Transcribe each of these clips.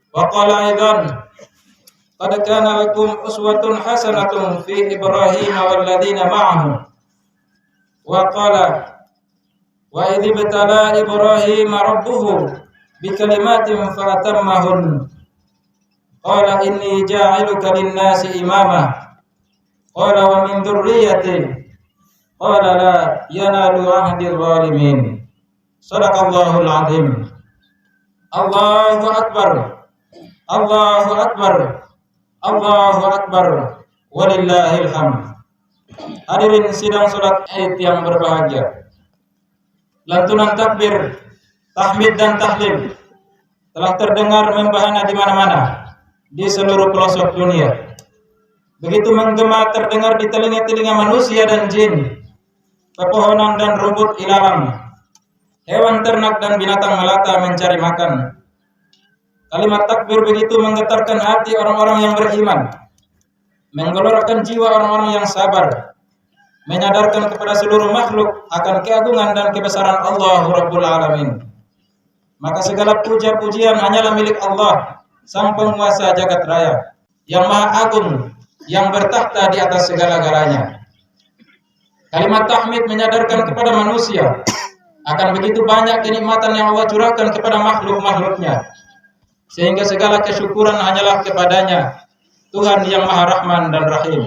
Wa qala aidan qad kana lakum uswatun hasanatun fi Ibrahim wal ladzina ma'ahu. Wa qala wa idh ibtala Ibrahim rabbuhu bikalimatin fatammahun. Qala inni ja'iluka lin-nasi imama. Qala wa min dzurriyyati. Qala la yanalu ahdi adh-dhalimin. Shadaqallahul azim. Allahu akbar. Allahu akbar. Allahu akbar. Walillahil hamd. Hadirin sidang salat Id yang berbahagia. Lantunan takbir, tahmid dan tahlil telah terdengar membahana di mana-mana di seluruh pelosok dunia. Begitu menggema terdengar di telinga-telinga manusia dan jin, pepohonan dan rumput ilalang, hewan ternak dan binatang melata mencari makan. Kalimat takbir begitu menggetarkan hati orang-orang yang beriman, menggelorkan jiwa orang-orang yang sabar, menyadarkan kepada seluruh makhluk akan keagungan dan kebesaran Allah Rabbul Alamin. Maka segala puja-pujian hanyalah milik Allah, Sang Penguasa jagat raya, yang Maha Agung, yang bertakhta di atas segala-galanya. Kalimat tahmid menyadarkan kepada manusia akan begitu banyak kenikmatan yang Allah curahkan kepada makhluk-makhluknya, sehingga segala kesyukuran hanyalah kepadanya, Tuhan yang Maha Rahman dan Rahim.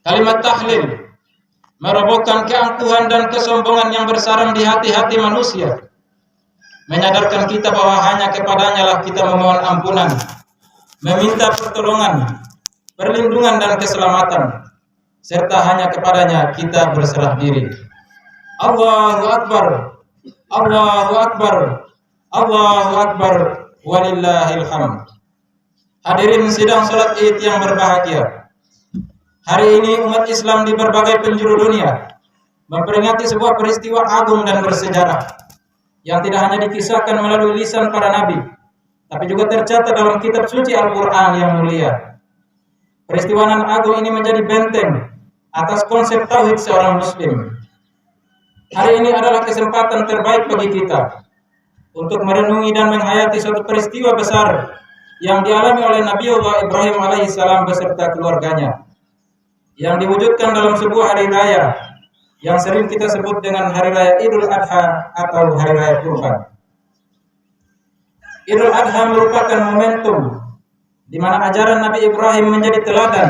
Kalimat tahlil merobohkan keangkuhan dan kesombongan yang bersarang di hati-hati manusia, menyadarkan kita bahwa hanya kepadanya lah kita memohon ampunan, meminta pertolongan, perlindungan dan keselamatan, serta hanya kepadanya kita berserah diri. Allahu Akbar. Allahu Akbar. Allahu Akbar. Walillahil hamd. Hadirin sidang salat Id yang berbahagia. Hari ini umat Islam di berbagai penjuru dunia memperingati sebuah peristiwa agung dan bersejarah yang tidak hanya dikisahkan melalui lisan para nabi, tapi juga tercatat dalam kitab suci Al-Quran yang mulia. Peristiwa nan agung ini menjadi benteng atas konsep tauhid seorang muslim. Hari ini adalah kesempatan terbaik bagi kita untuk merenungi dan menghayati suatu peristiwa besar yang dialami oleh Nabiullah Ibrahim alaihissalam beserta keluarganya, yang diwujudkan dalam sebuah hari raya yang sering kita sebut dengan hari raya Idul Adha atau hari raya Kurban. Idul Adha merupakan momentum di mana ajaran Nabi Ibrahim menjadi teladan,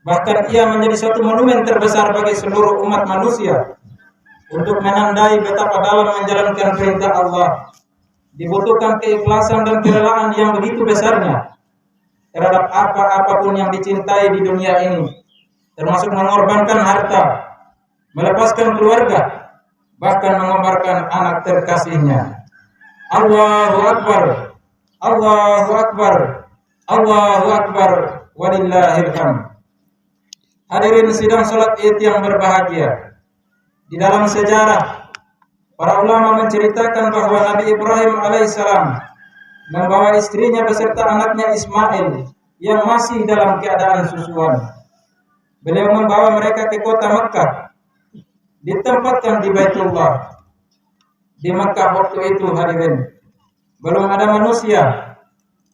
bahkan ia menjadi suatu monumen terbesar bagi seluruh umat manusia untuk menandai betapa dalam menjalankan perintah Allah dibutuhkan keikhlasan dan kerelaan yang begitu besarnya terhadap apapun yang dicintai di dunia ini, termasuk mengorbankan harta, melepaskan keluarga, bahkan mengorbankan anak terkasihnya. Allahu Akbar. Allahu Akbar. Allahu Akbar. Walillahil hamd. Hadirin sidang salat Id yang berbahagia. Di dalam sejarah, para ulama menceritakan bahwa Nabi Ibrahim alaihissalam membawa istrinya beserta anaknya Ismail yang masih dalam keadaan susuan. Beliau membawa mereka ke kota Mekkah, ditempatkan di Baitullah. Di Mekkah waktu itu hadirin, belum ada manusia,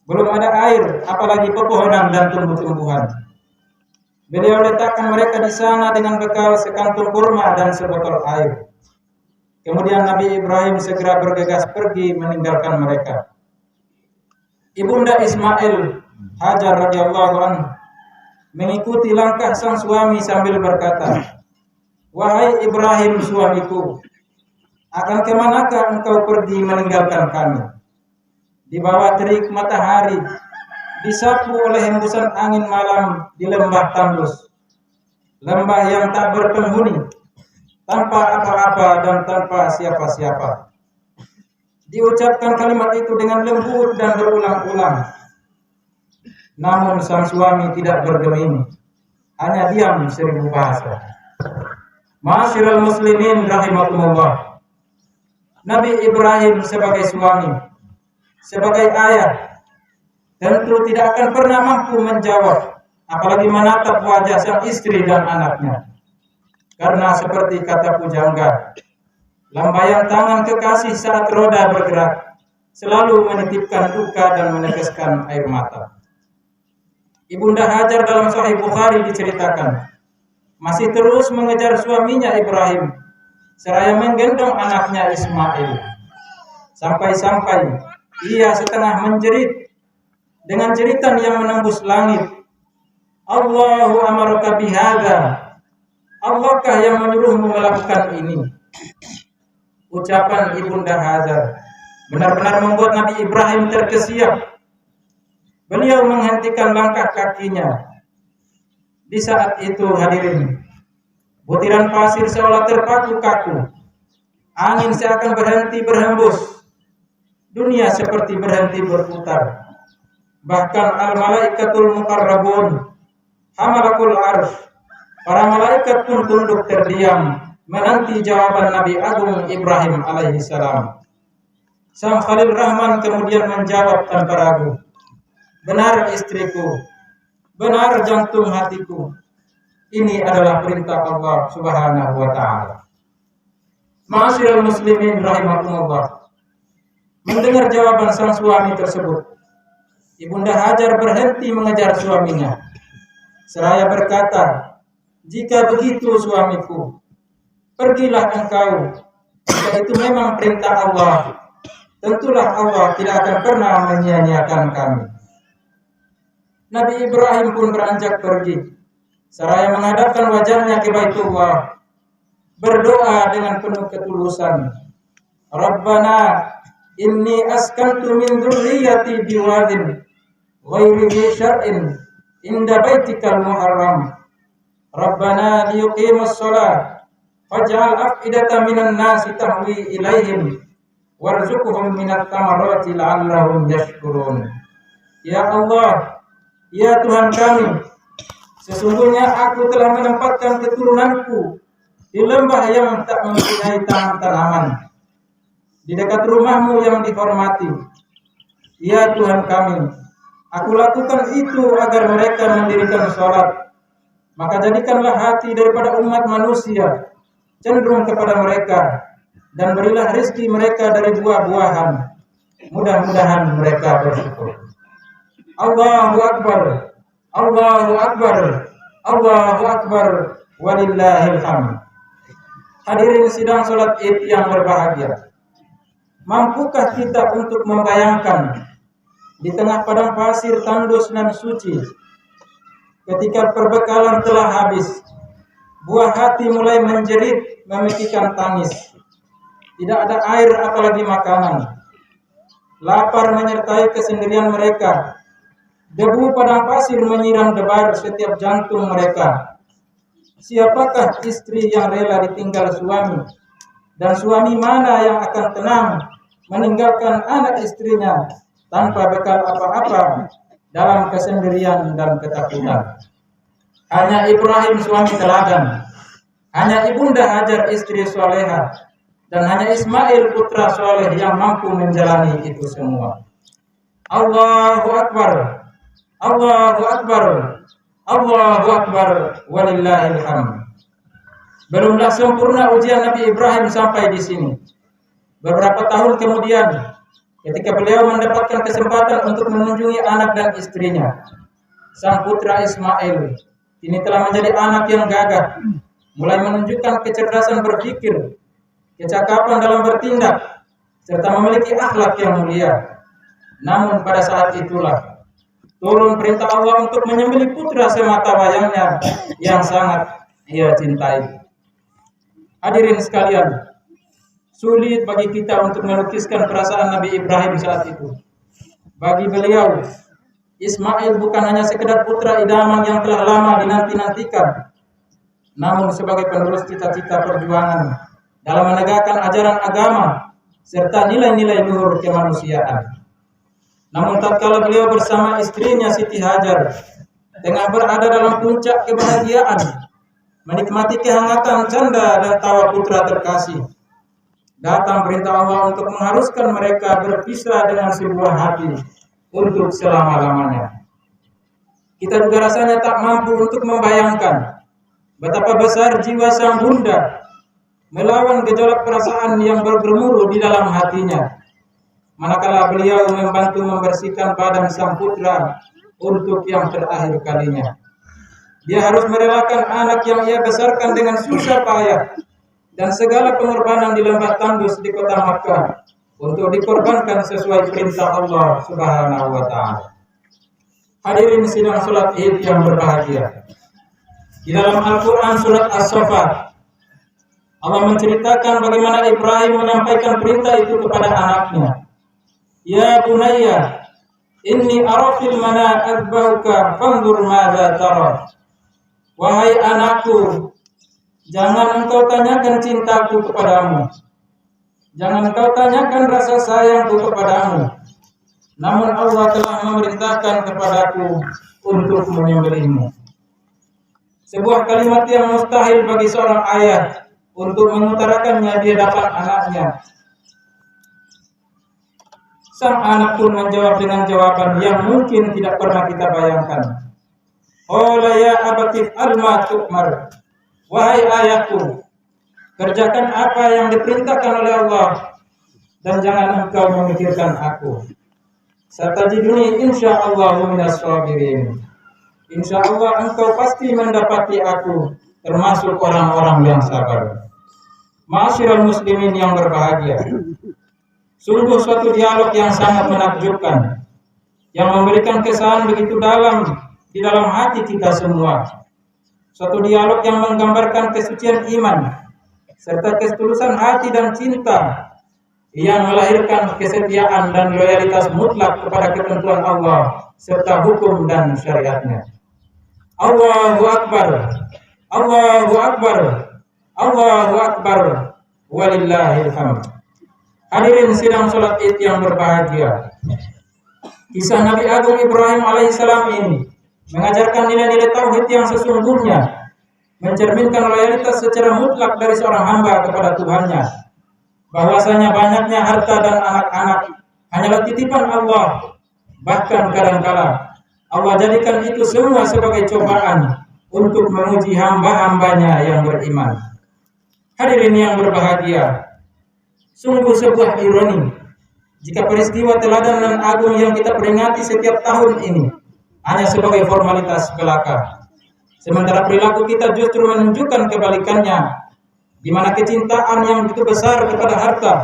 belum ada air, apalagi pepohonan dan tumbuh-tumbuhan. Beliau letakkan mereka di sana dengan bekal sekantung kurma dan sebotol air. Kemudian Nabi Ibrahim segera bergegas pergi meninggalkan mereka. Ibunda Ismail, Hajar radhiyallahu anhu, mengikuti langkah sang suami sambil berkata, "Wahai Ibrahim suamiku, akan kemanakah engkau pergi meninggalkan kami? Di bawah terik matahari, disapu oleh hembusan angin malam di lembah tandus, lembah yang tak berpenghuni, tanpa apa-apa dan tanpa siapa-siapa." Diucapkan kalimat itu dengan lembut dan berulang-ulang. Namun sang suami tidak bergeming, hanya diam seribu bahasa. Ma'asyiral muslimin rahimakumullah. Nabi Ibrahim sebagai suami, sebagai ayah, tentu tidak akan pernah mampu menjawab, apalagi menatap wajah sang istri dan anaknya. Karena seperti kata pujangga, lambaian tangan kekasih saat roda bergerak selalu menitipkan duka dan meneteskan air mata. Ibunda Hajar dalam Sahih Bukhari diceritakan masih terus mengejar suaminya Ibrahim seraya menggendong anaknya Ismail. Sampai-sampai ia setengah menjerit dengan jeritan yang menembus langit. Allahu amaraka bihadza. Allahkah yang menyuruhmu melakukan ini? Ucapan Ibunda Hajar benar-benar membuat Nabi Ibrahim terkesiap. Beliau menghentikan langkah kakinya. Di saat itu hadirin, butiran pasir seolah terpaku kaku. Angin seakan berhenti berhembus. Dunia seperti berhenti berputar. Bahkan al-malaikatul muqarrabun, hamalakul arsh, para malaikat pun tunduk terdiam menanti jawaban Nabi Agung Ibrahim alaihi salam. Sang Khalil Rahman kemudian menjawab tanpa ragu, benar istriku, benar jantung hatiku. Ini adalah perintah Allah Subhanahu wa taala. Ma'asyiral muslimin rahimakumullah. Mendengar jawaban sang suami tersebut, Ibunda Hajar berhenti mengejar suaminya. Seraya berkata, "Jika begitu suamiku, pergilah engkau. Jika itu memang perintah Allah, tentulah Allah tidak akan pernah menyia-nyiakan kami." Nabi Ibrahim pun beranjak pergi, seraya menghadapkan wajahnya ke Baitullah, berdoa dengan penuh ketulusan. Rabbana inni askantu min dzurriyyati biwadin ghairi dzi syar'in inda baitikal muharram. Rabbana liyuqimus shalah faj'al af'idatan minan nasi tahwi ilaihim warzuqhum minat thamarati la'allahum yashkurun. Ya Allah, ya Tuhan kami, sesungguhnya aku telah menempatkan keturunanku di lembah yang tak mempunyai tanaman, di dekat rumahmu yang dihormati. Ya Tuhan kami, aku lakukan itu agar mereka mendirikan sholat. Maka jadikanlah hati daripada umat manusia cenderung kepada mereka, dan berilah rezeki mereka dari buah-buahan. Mudah-mudahan mereka bersyukur. Allahu Akbar, Allahu Akbar, Allahu Akbar, walillahil hamd. Hadirin sidang salat Id yang berbahagia, mampukah kita untuk membayangkan di tengah padang pasir tandus dan suci, ketika perbekalan telah habis, buah hati mulai menjerit memikirkan tangis, tidak ada air apalagi makanan, lapar menyertai kesendirian mereka. Debu padang pasir menyiram debar setiap jantung mereka. Siapakah istri yang rela ditinggal suami? Dan suami mana yang akan tenang meninggalkan anak istrinya tanpa bekal apa-apa dalam kesendirian dan ketakutan? Hanya Ibrahim suami teladan, hanya Ibunda Hajar istri soleha, dan hanya Ismail putra soleh yang mampu menjalani itu semua. Allahu Akbar, Allahu Akbar, Allahu Akbar, walillahil hamd. Belumlah sempurna ujian Nabi Ibrahim sampai di sini. Beberapa tahun kemudian, ketika beliau mendapatkan kesempatan untuk mengunjungi anak dan istrinya, sang putra Ismail kini telah menjadi anak yang gagah, mulai menunjukkan kecerdasan berpikir, kecakapan dalam bertindak, serta memiliki akhlak yang mulia. Namun pada saat itulah turun perintah Allah untuk menyembelih putra semata wayangnya yang sangat ia cintai. Hadirin sekalian, sulit bagi kita untuk melukiskan perasaan Nabi Ibrahim saat itu. Bagi beliau, Ismail bukan hanya sekedar putra idaman yang telah lama dinanti-nantikan, namun sebagai penerus cita-cita perjuangan dalam menegakkan ajaran agama serta nilai-nilai luhur kemanusiaan. Namun tatkala beliau bersama istrinya Siti Hajar tengah berada dalam puncak kebahagiaan, menikmati kehangatan canda dan tawa putra terkasih, datang perintah Allah untuk mengharuskan mereka berpisah dengan sebuah hati untuk selama-lamanya. Kita juga rasanya tak mampu untuk membayangkan betapa besar jiwa sang bunda melawan gejolak perasaan yang bergemuruh di dalam hatinya. manakala beliau membantu membersihkan badan sang putra untuk yang terakhir kalinya. Dia harus merelakan anak yang ia besarkan dengan susah payah dan segala pengorbanan di lembah Tandus di kota Makkah untuk dikorbankan sesuai perintah Allah Subhanahu wa taala. Hadirin sidang salat Id yang berbahagia. Di dalam Al-Qur'an surat As-Saffat, Allah menceritakan bagaimana Ibrahim menyampaikan perintah itu kepada anaknya. Ya bunayya, inni ara fil mana adbauka fanzur madza tara. Wahai anakku, jangan engkau tanyakan cintaku kepadamu. Jangan engkau tanyakan rasa sayangku kepadamu. Namun Allah telah memerintahkan kepadaku untuk menyembelihmu. Sebuah kalimat yang mustahil bagi seorang ayah untuk mengutarakannya di hadapan anaknya. Sang anak pun menjawab dengan jawaban yang mungkin tidak pernah kita bayangkan. Qala ya abati alma tu'mar. Wahai ayahku, kerjakan apa yang diperintahkan oleh Allah dan jangan engkau memikirkan aku. Satajiduni insyaallah minas sabirin. Insyaallah engkau pasti mendapati aku termasuk orang-orang yang sabar. Ma'asyiral muslimin yang berbahagia. Sungguh suatu dialog yang sangat menakjubkan, yang memberikan kesan begitu dalam di dalam hati kita semua. Suatu dialog yang menggambarkan kesucian iman serta ketulusan hati dan cinta yang melahirkan kesetiaan dan loyalitas mutlak kepada ketentuan Allah serta hukum dan syariatnya. Allahu Akbar, Allahu Akbar, Allahu Akbar, walillahil hamd. Hadirin sidang salat Id yang berbahagia. Kisah Nabi Agung Ibrahim alaihissalam ini mengajarkan nilai-nilai tauhid yang sesungguhnya, mencerminkan loyalitas secara mutlak dari seorang hamba kepada Tuhannya. Bahwasanya banyaknya harta dan anak-anak hanyalah titipan Allah. Bahkan kadangkala Allah jadikan itu semua sebagai cobaan untuk menguji hamba-hambanya yang beriman. Hadirin yang berbahagia, sungguh sebuah ironi jika peristiwa teladan dan agung yang kita peringati setiap tahun ini hanya sebagai formalitas belaka, sementara perilaku kita justru menunjukkan kebalikannya, di mana kecintaan yang begitu besar kepada harta,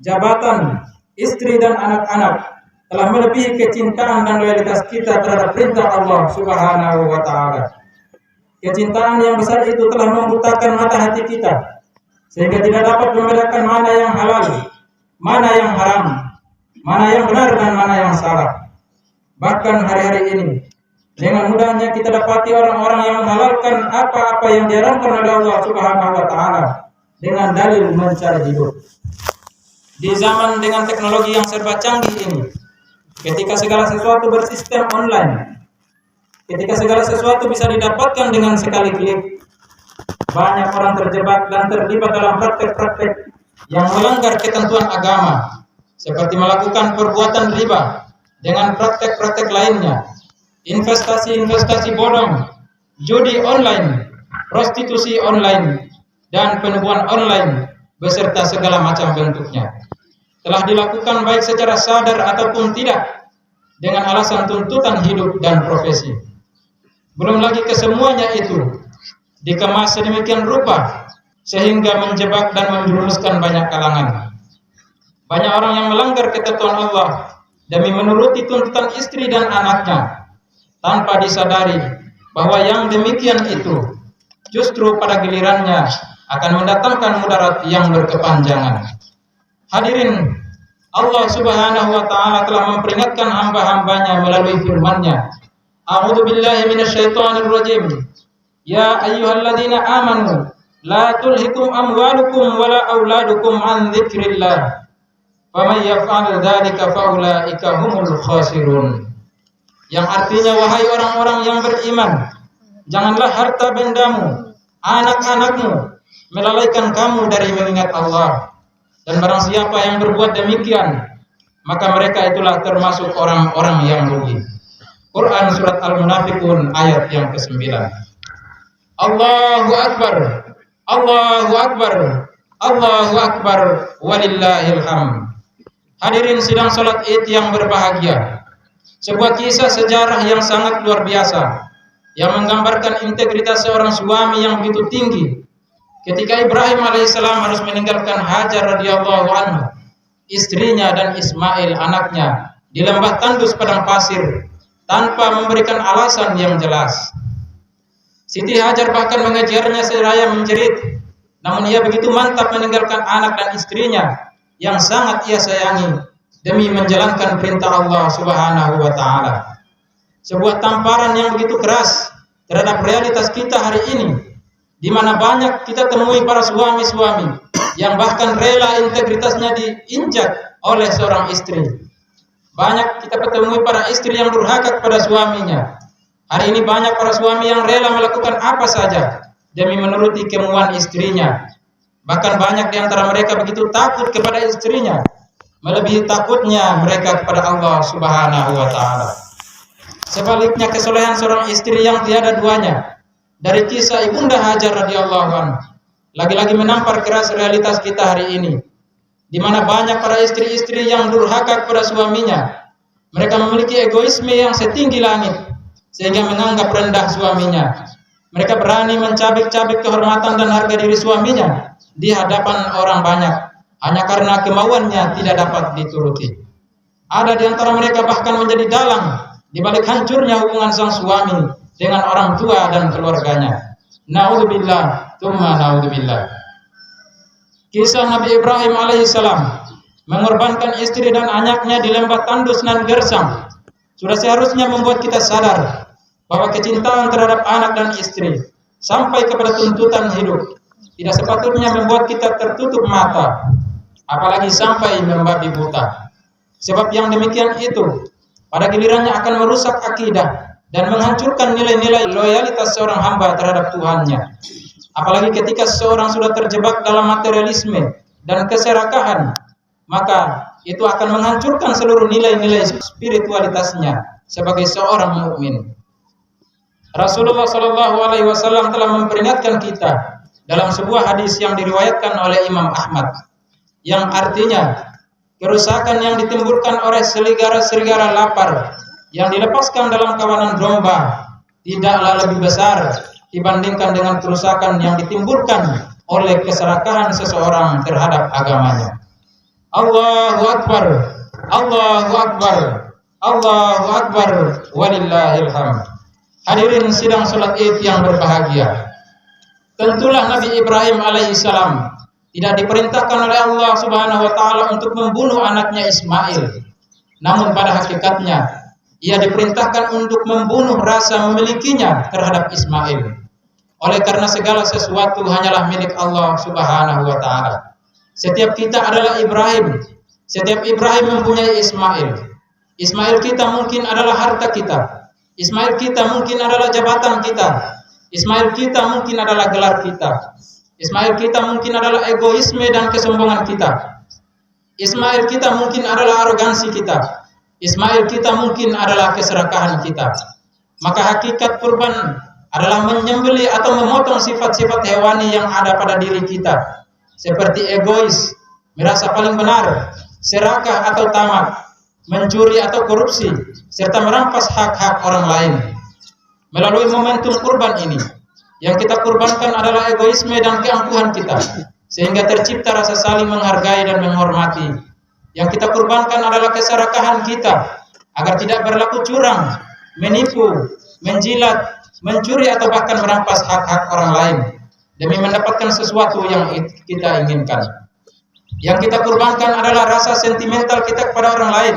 jabatan, istri dan anak-anak telah melebihi kecintaan dan loyalitas kita terhadap perintah Allah Subhanahu wa taala. Kecintaan yang besar itu telah membutakan mata hati kita sehingga tidak dapat membedakan mana yang halal, mana yang haram, mana yang benar dan mana yang salah. Bahkan hari-hari ini dengan mudahnya kita dapati orang-orang yang menghalalkan apa-apa yang diharamkan oleh Allah Subhanahu wa taala dengan dalil mencari hidup. Di zaman dengan teknologi yang serba canggih ini, ketika segala sesuatu bersistem online, ketika segala sesuatu bisa didapatkan dengan sekali klik, banyak orang terjebak dan terlibat dalam praktek-praktek yang melanggar ketentuan agama, seperti melakukan perbuatan riba dengan praktek-praktek lainnya, investasi-investasi bodong, judi online, prostitusi online, dan penipuan online beserta segala macam bentuknya telah dilakukan baik secara sadar ataupun tidak dengan alasan tuntutan hidup dan profesi. Belum lagi kesemuanya itu dikemas sedemikian rupa sehingga menjebak dan menjerumuskan banyak kalangan. Banyak orang yang melanggar ketentuan Allah demi menuruti tuntutan istri dan anaknya tanpa disadari bahwa yang demikian itu justru pada gilirannya akan mendatangkan mudarat yang berkepanjangan. Hadirin, Allah Subhanahu wa taala telah memperingatkan hamba-hambanya melalui firman-Nya. A'udzu billahi minasyaitonir rajim. Ya ayyuhalladzina amanu la tulhikum amwalukum wala auladukum an dzikrillah. Faman yaf'al dzalika faulaika humul khasirun. Yang artinya, wahai orang-orang yang beriman, janganlah harta bendamu, anak-anakmu melalaikan kamu dari mengingat Allah. Dan barang siapa yang berbuat demikian, maka mereka itulah termasuk orang-orang yang rugi. Quran surat Al-Munafiqun ayat yang ke-9. Allahu Akbar, Allahu Akbar, Allahu Akbar, walillahil hamd. Hadirin sidang salat Id yang berbahagia. Sebuah kisah sejarah yang sangat luar biasa yang menggambarkan integritas seorang suami yang begitu tinggi. Ketika Ibrahim alaihissalam harus meninggalkan Hajar radhiyallahu anha, istrinya dan Ismail anaknya di lembah tandus padang pasir tanpa memberikan alasan yang jelas. Siti Hajar bahkan mengejarnya seraya menjerit, namun ia begitu mantap meninggalkan anak dan istrinya yang sangat ia sayangi demi menjalankan perintah Allah Subhanahu wa taala. Sebuah tamparan yang begitu keras terhadap realitas kita hari ini, di mana banyak kita temui para suami-suami yang bahkan rela integritasnya diinjak oleh seorang istri. Banyak kita temui para istri yang durhaka kepada suaminya. Hari ini banyak para suami yang rela melakukan apa saja demi menuruti kemauan istrinya. Bahkan banyak di antara mereka begitu takut kepada istrinya, melebihi takutnya mereka kepada Allah Subhanahu wa taala. Sebaliknya kesolehan seorang istri yang tiada duanya dari kisah Ibunda Hajar radhiyallahu anha lagi-lagi menampar keras realitas kita hari ini, di mana banyak para istri-istri yang durhaka kepada suaminya. Mereka memiliki egoisme yang setinggi langit sehingga menganggap rendah suaminya. Mereka berani mencabik-cabik kehormatan dan harga diri suaminya di hadapan orang banyak hanya karena kemauannya tidak dapat dituruti. Ada di antara mereka bahkan menjadi dalang di balik hancurnya hubungan sang suami dengan orang tua dan keluarganya. Naudzubillah, tsumma naudzubillah. Kisah Nabi Ibrahim alaihissalam mengorbankan istri dan anaknya di lembah tandus nan gersang sudah seharusnya membuat kita sadar bahwa kecintaan terhadap anak dan istri sampai kepada tuntutan hidup tidak sepatutnya membuat kita tertutup mata, apalagi sampai membabi buta. Sebab yang demikian itu pada gilirannya akan merusak akidah dan menghancurkan nilai-nilai loyalitas seorang hamba terhadap Tuhannya. Apalagi ketika seseorang sudah terjebak dalam materialisme dan keserakahan, maka itu akan menghancurkan seluruh nilai-nilai spiritualitasnya sebagai seorang mukmin. Rasulullah Shallallahu Alaihi Wasallam telah memperingatkan kita dalam sebuah hadis yang diriwayatkan oleh Imam Ahmad, yang artinya kerusakan yang ditimbulkan oleh serigala-serigala lapar yang dilepaskan dalam kawanan domba tidaklah lebih besar dibandingkan dengan kerusakan yang ditimbulkan oleh keserakahan seseorang terhadap agamanya. Allahu Akbar, Allahu Akbar, Allahu Akbar, walillahil hamd. Hadirin sidang salat Id yang berbahagia. Tentulah Nabi Ibrahim alaihissalam tidak diperintahkan oleh Allah Subhanahu wa taala untuk membunuh anaknya Ismail. Namun pada hakikatnya ia diperintahkan untuk membunuh rasa memilikinya terhadap Ismail. Oleh karena segala sesuatu hanyalah milik Allah Subhanahu wa taala. Setiap kita adalah Ibrahim. Setiap Ibrahim mempunyai Ismail. Ismail kita mungkin adalah harta kita. Ismail kita mungkin adalah jabatan kita. Ismail kita mungkin adalah gelar kita. Ismail kita mungkin adalah egoisme dan kesombongan kita. Ismail kita mungkin adalah arogansi kita. Ismail kita mungkin adalah keserakahan kita. Maka hakikat kurban adalah menyembelih atau memotong sifat-sifat hewani yang ada pada diri kita, seperti egois, merasa paling benar, serakah atau tamak, mencuri atau korupsi, serta merampas hak-hak orang lain. Melalui momentum kurban ini, yang kita kurbankan adalah egoisme dan keangkuhan kita, sehingga tercipta rasa saling menghargai dan menghormati. Yang kita kurbankan adalah keserakahan kita, agar tidak berlaku curang, menipu, menjilat, mencuri atau bahkan merampas hak-hak orang lain demi mendapatkan sesuatu yang kita inginkan. Yang kita kurbankan adalah rasa sentimental kita kepada orang lain,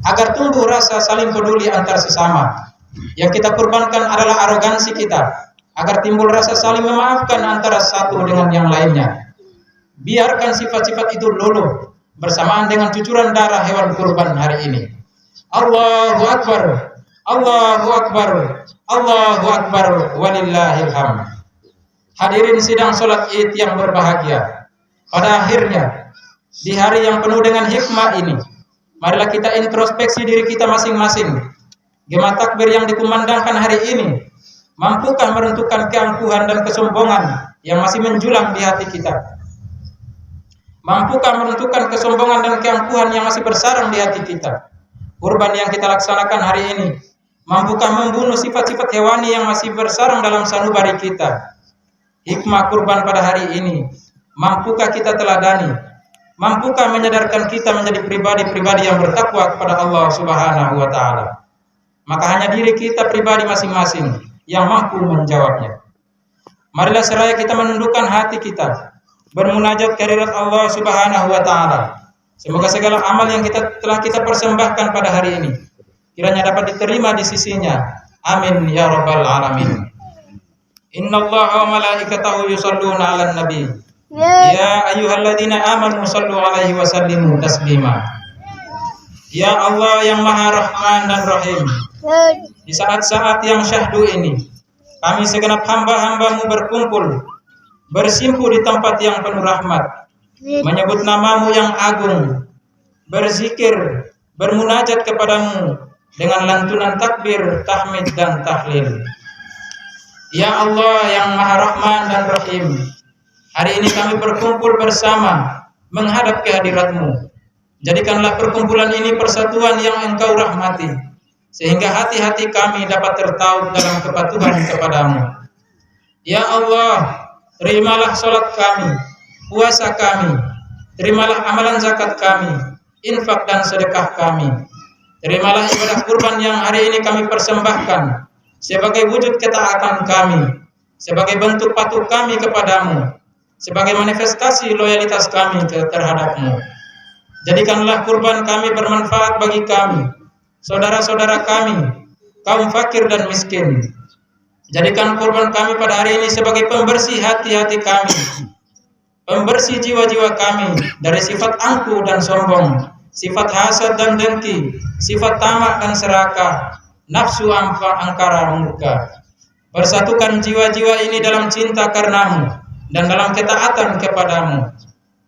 agar tumbuh rasa saling peduli antar sesama. Yang kita kurbankan adalah arogansi kita, agar timbul rasa saling memaafkan antara satu dengan yang lainnya. Biarkan sifat-sifat itu luluh bersamaan dengan cucuran darah hewan kurban hari ini. Allahu Akbar, Allahu Akbar, Allahu Akbar, walillahil hamd. Hadirin sidang salat Id yang berbahagia. Pada akhirnya, di hari yang penuh dengan hikmah ini, marilah kita introspeksi diri kita masing-masing. Gema takbir yang dikumandangkan hari ini, mampukah meruntuhkan keangkuhan dan kesombongan yang masih menjulang di hati kita? Mampukah menentukan kesombongan dan keangkuhan yang masih bersarang di hati kita? Kurban yang kita laksanakan hari ini mampukah membunuh sifat-sifat hewani yang masih bersarang dalam sanubari kita? Hikmah kurban pada hari ini mampukah kita teladani? Mampukah menyadarkan kita menjadi pribadi-pribadi yang bertakwa kepada Allah Subhanahu wa taala? Maka hanya diri kita pribadi masing-masing yang mampu menjawabnya. Marilah seraya kita menundukkan hati kita, bermunajat kehadirat Allah Subhanahu wa taala. Semoga segala amal yang telah kita persembahkan pada hari ini kiranya dapat diterima di sisinya. Amin ya rabbal alamin. Innallaha wa malaikatahu yusholluna 'alan nabi. Ya ayyuhalladzina amanu shallu 'alaihi wa sallimu taslima. Ya Allah yang Maha Rahman dan Rahim, di saat-saat yang syahdu ini kami segenap hamba-hambamu berkumpul, bersimpu di tempat yang penuh rahmat, menyebut namamu yang agung, berzikir, bermunajat kepadamu dengan lantunan takbir, tahmid dan tahlil. Ya Allah yang Maha Rahman dan Rahim, hari ini kami berkumpul bersama menghadap kehadirat-Mu. Jadikanlah perkumpulan ini persatuan yang Engkau rahmati, sehingga hati-hati kami dapat tertaut dalam kepatuhan kepadamu. Ya Allah, terimalah salat kami, puasa kami, terimalah amalan zakat kami, infak dan sedekah kami. Terimalah ibadah kurban yang hari ini kami persembahkan sebagai wujud ketaatan kami, sebagai bentuk patuh kami kepadamu, sebagai manifestasi loyalitas kami terhadap-Mu. Jadikanlah kurban kami bermanfaat bagi kami, saudara-saudara kami, kaum fakir dan miskin. Jadikan kurban kami pada hari ini sebagai pembersih hati-hati kami, pembersih jiwa-jiwa kami dari sifat angkuh dan sombong, sifat hasad dan dengki, sifat tamak dan serakah, nafsu angkara murka. Persatukan jiwa-jiwa ini dalam cinta karena-Mu dan dalam ketaatan kepadamu.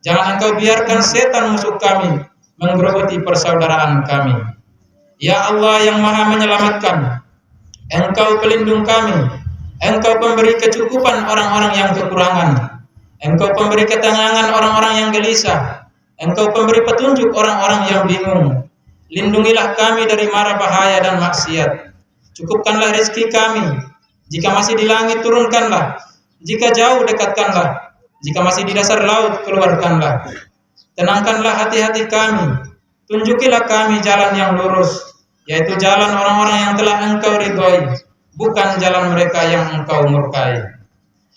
Jangan Engkau biarkan setan musuh kami menggerogoti persaudaraan kami. Ya Allah yang Maha menyelamatkan, Engkau pelindung kami, Engkau pemberi kecukupan orang-orang yang kekurangan, Engkau pemberi ketenangan orang-orang yang gelisah, Engkau pemberi petunjuk orang-orang yang bingung. Lindungilah kami dari mara bahaya dan maksiat. Cukupkanlah rezeki kami. Jika masih di langit turunkanlah, jika jauh dekatkanlah, jika masih di dasar laut keluarkanlah. Tenangkanlah hati-hati kami. Tunjukilah kami jalan yang lurus, yaitu jalan orang-orang yang telah Engkau ridhoi, bukan jalan mereka yang Engkau murkai.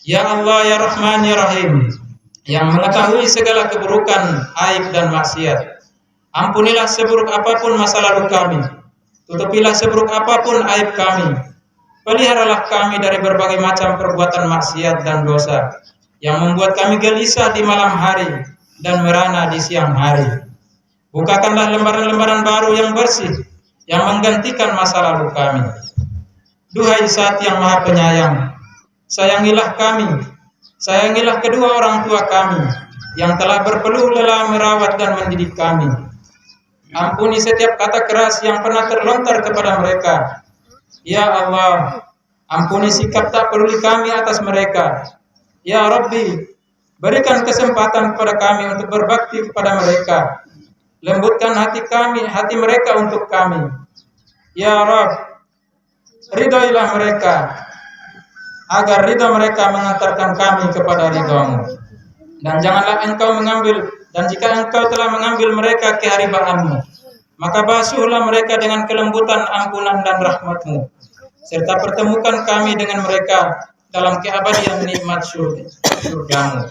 Ya Allah ya Rahman ya Rahim, yang mengetahui segala keburukan, aib dan maksiat, ampunilah seburuk apapun masa lalu kami, tutupilah seburuk apapun aib kami, peliharalah kami dari berbagai macam perbuatan maksiat dan dosa yang membuat kami gelisah di malam hari dan merana di siang hari. Bukakanlah lembaran-lembaran baru yang bersih, yang menggantikan masa lalu kami. Duhai Zat yang Maha Penyayang, sayangilah kami, sayangilah kedua orang tua kami yang telah berpeluh lelah merawat dan mendidik kami. Ampuni setiap kata keras yang pernah terlontar kepada mereka. Ya Allah, ampuni sikap tak peduli kami atas mereka. Ya Rabbi, berikan kesempatan kepada kami untuk berbakti kepada mereka. Lembutkan hati kami, hati mereka untuk kami. Ya Rabb, ridhoilah mereka, agar ridho mereka mengantarkan kami kepada ridho-Mu. Dan janganlah Engkau mengambil, dan jika Engkau telah mengambil mereka ke haribaanmu, maka basuhlah mereka dengan kelembutan ampunan dan rahmat-Mu, serta pertemukan kami dengan mereka dalam keabadian nikmat surga-Mu.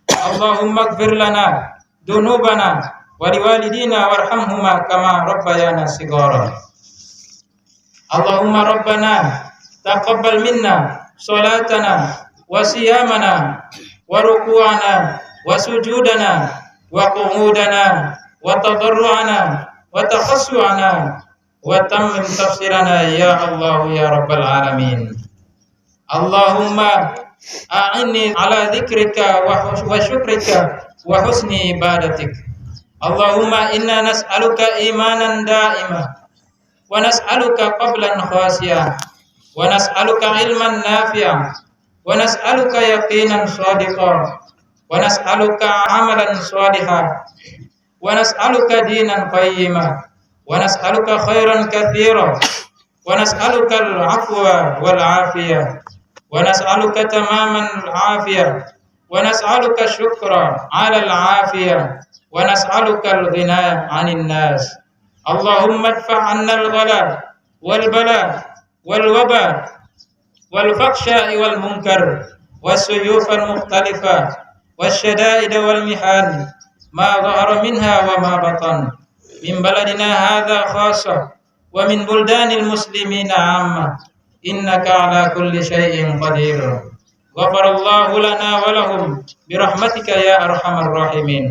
Allahumma ighfir lana dunubana wa liwalidina warhamhuma kama rabbayana shighara. Allahumma rabbana taqabbal minna salatana wa siyamana wa ruku'ana wa sujudana wa qu'udana wa tadarru'ana wa takhassu'ana wa tammim tafsirana ya Allah ya rabbal alamin. Allahumma a'inni ala dzikrika wa syukrika wa husni ibadatik. Allahumma inna nas'aluka imanan da'imah wa nas'aluka qablan khasiyah wa nas'aluka ilman nafi'ah wa nas'aluka yaqinan shadiqah ونسألك عملا صالحا ونسألك دينا قيما ونسألك خيرا كثيرا ونسألك العفو والعافية ونسألك تمام العافية ونسألك الشكر على العافية ونسألك الغنى عن الناس. اللهم ادفع عنا الغلاء والبلاء والوباء والفحشاء والمنكر والسيوف المختلفة والشدائد والمحن ما ظهر منها وما بطن من بلدنا هذا خاصة ومن بلدان المسلمين عامة إنك على كل شيء قدير. غفر الله لنا ولهم برحمتك يا أرحم الراحمين.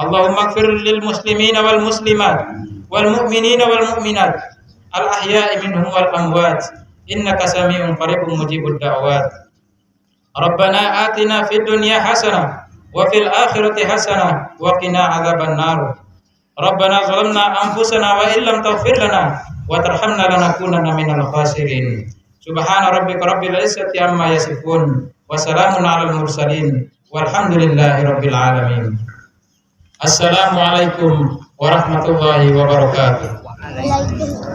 اللهم اغفر للمسلمين والمسلمات والمؤمنين والمؤمنات الأحياء منهم والأموات إنك سميع قريب مجيب الدعوات. ربنا آتنا في الدنيا حسنة وفي الآخرة حسنة وقنا عذاب النار. ربنا ظلمنا أنفسنا وإن لم تغفر لنا وترحمنا لنكونن من الخاسرين. سبحان ربك رب العزة عما يصفون وسلام على المرسلين والحمد لله رب العالمين. السلام عليكم warahmatullahi wabarakatuh.